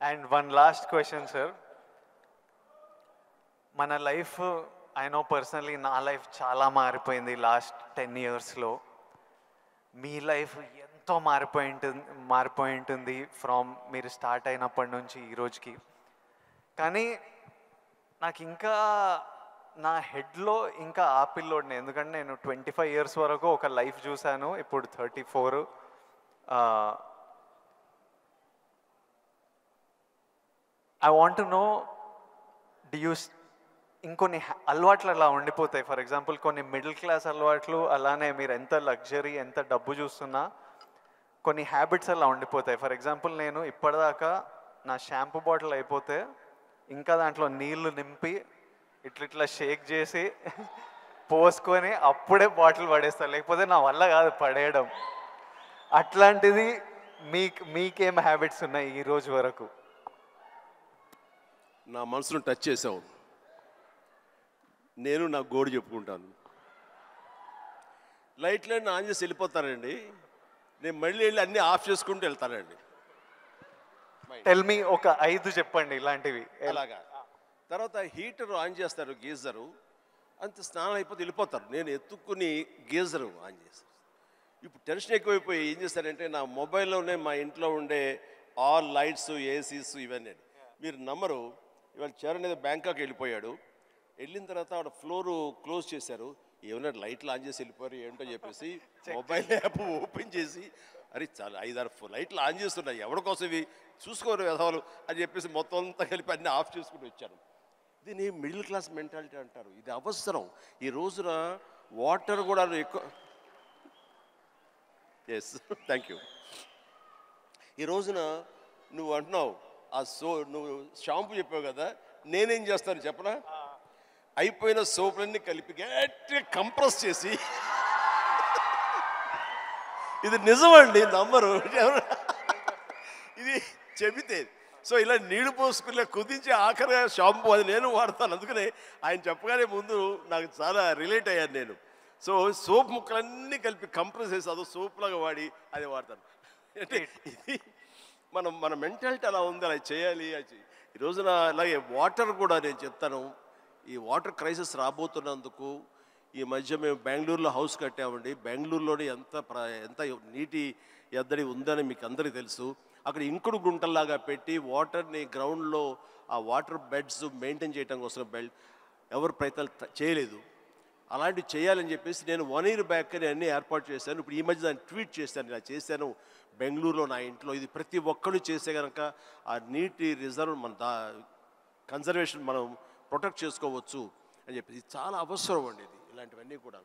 And one last question sir, మన life I know personally నా life చాలా మారిపోయింది లాస్ట్ 10 ఇయర్స్లో. మీ లైఫ్ ఎంతో మారిపోయి ఉంటుంది ఫ్రమ్ మీరు స్టార్ట్ అయినప్పటి నుంచి ఈ రోజుకి. కానీ నాకు ఇంకా నా హెడ్లో ఇంకా ఆ పిల్లోడిని, ఎందుకంటే నేను 25 ఇయర్స్ వరకు ఒక లైఫ్ చూశాను, ఇప్పుడు 34. ఐ వాంట్ టు నో, డి యూ ఇంకొన్ని అలవాట్లు అలా ఉండిపోతాయి. ఫర్ ఎగ్జాంపుల్ కొన్ని మిడిల్ క్లాస్ అలవాట్లు, అలానే మీరు ఎంత లగ్జరీ ఎంత డబ్బు చూస్తున్నా కొన్ని హ్యాబిట్స్ అలా ఉండిపోతాయి. ఫర్ ఎగ్జాంపుల్ నేను ఇప్పటిదాకా నా షాంపూ బాటిల్ అయిపోతే ఇంకా దాంట్లో నీళ్లు నింపి ఇట్లా షేక్ చేసి పోసుకొని అప్పుడే బాటిల్ పడేస్తాను, లేకపోతే నా వల్ల కాదు పడేయడం. అట్లాంటిది మీకేం హ్యాబిట్స్ ఉన్నాయి ఈ రోజు వరకు? నా మనసును టచ్ చేసావు. నేను నా గోడు చెప్పుకుంటాను. లైట్లన్నీ ఆన్ చేసి వెళ్ళిపోతానండి, నేను మళ్ళీ వెళ్ళి అన్నీ ఆఫ్ చేసుకుంటూ వెళ్తానండి. టెల్ మీ ఒక 5 చెప్పండి ఇలాంటివి. అలాగా తర్వాత హీటర్ ఆన్ చేస్తారు, గీజరు అంత స్నానం అయిపోతే వెళ్ళిపోతారు. నేను ఎత్తుక్కుని గీజరు ఆన్ చేస్తాను. ఇప్పుడు టెన్షన్ ఎక్కువైపోయి ఏం చేస్తారంటే నా మొబైల్లోనే మా ఇంట్లో ఉండే ఆల్ లైట్స్ ఏసీస్ ఇవన్నీ. మీరు నమ్మరు, ఇవాళ చరణ్ ఏదో బ్యాంకాక్ వెళ్ళిపోయాడు. వెళ్ళిన తర్వాత ఆవిడ ఫ్లోరు క్లోజ్ చేశారు. ఏమన్నా లైట్లు ఆన్ చేసి వెళ్ళిపోయారు ఏంటో చెప్పేసి మొబైల్ యాప్ ఓపెన్ చేసి, అరే చాలా 5-6 లైట్లు ఆన్ చేస్తున్నాయి, ఎవరి కోసం ఇవి చూసుకోరు వ్యధవాలు అని చెప్పేసి మొత్తం అంతా కలిపి అన్నీ ఆఫ్ చేసుకుని వచ్చాను. దీన్ని మిడిల్ క్లాస్ మెంటాలిటీ అంటారు. ఇది అవసరం. ఈ రోజున వాటర్ కూడా ఎక్కువ. Yes, thank you. ఈ రోజున నువ్వు అంటున్నావు నువ్వు షాంపూ చెప్పావు కదా, నేనేం చేస్తాను చెప్పనా? అయిపోయిన సోపులన్నీ కలిపి గట్టిగా కంప్రెస్ చేసి, ఇది నిజమండి, నమ్మరు ఇది చెబితే. సో ఇలా నీళ్లు పోసుకునే కుదించి ఆఖరిగా షాంపూ అది నేను వాడతాను. అందుకనే ఆయన చెప్పగానే ముందు నాకు చాలా రిలేట్ అయ్యాను నేను. సో సోప్ ముక్కలన్నీ కలిపి కంప్రెస్ చేసి అదో సోప్లాగా వాడి అది వాడతాను. అంటే ఇది మన మెంటాలిటీ అలా ఉంది, అలా చేయాలి. ఈ రోజున అలాగే వాటర్ కూడా నేను చెప్తాను. ఈ వాటర్ క్రైసిస్ రాబోతున్నందుకు ఈ మధ్య మేము బెంగళూరులో హౌస్ కట్టామండి. బెంగళూరులోనే ఎంత నీటి ఎద్దడి ఉందని మీకు అందరికీ తెలుసు. అక్కడ ఇంకుడు గుంటల్లాగా పెట్టి వాటర్ని గ్రౌండ్లో ఆ వాటర్ బెడ్స్ మెయింటైన్ చేయడం కోసం ఎవరు ప్రయత్నాలు చేయలేదు. అలాంటివి చేయాలని చెప్పేసి నేను 1 year బ్యాక్ అని అన్నీ ఏర్పాటు చేశాను. ఇప్పుడు ఈ మధ్య దాన్ని ట్వీట్ చేశాను, ఇలా చేశాను బెంగళూరులో నా ఇంట్లో. ఇది ప్రతి ఒక్కరు చేసే కనుక ఆ నీటి రిజర్వ్ కన్జర్వేషన్ మనం ప్రొటెక్ట్ చేసుకోవచ్చు అని చెప్పేసి చాలా అవసరం అండి ఇది, ఇలాంటివన్నీ కూడా.